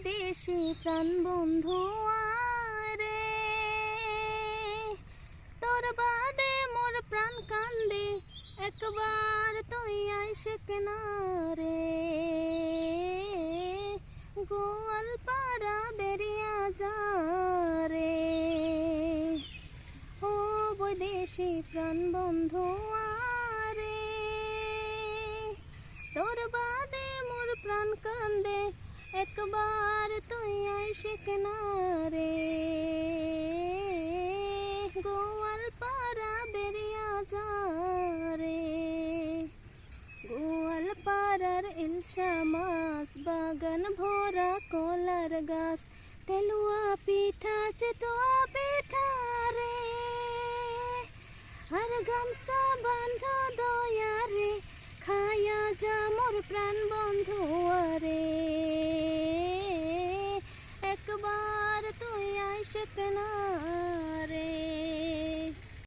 দেশি প্রাণ বন্ধু আরে, তোর বাদে মোর প্রাণ কান্দে, একবার তুই আইসে কিনারে। গোয়ালপাড়া বেরিয়া যা রে, ও বৈদেশি প্রাণ বন্ধু আরে, তোর বাদে মোর প্রাণ কান্দে, একবার তুই আইসে কিনারে। গোয়ালপাড়া বেরিয়া যা রে, গোয়ালপাড়ার ইলশা মাছ, বাগান ভরা কলার গাছ, তেলুয়া পিঠা চিতোয়া পিঠা রে, আর গামছা বান্ধ দয়া রে, খায়া যা মোর প্রাণ বন্ধু রে। একবার তুই আইসে কিনারে।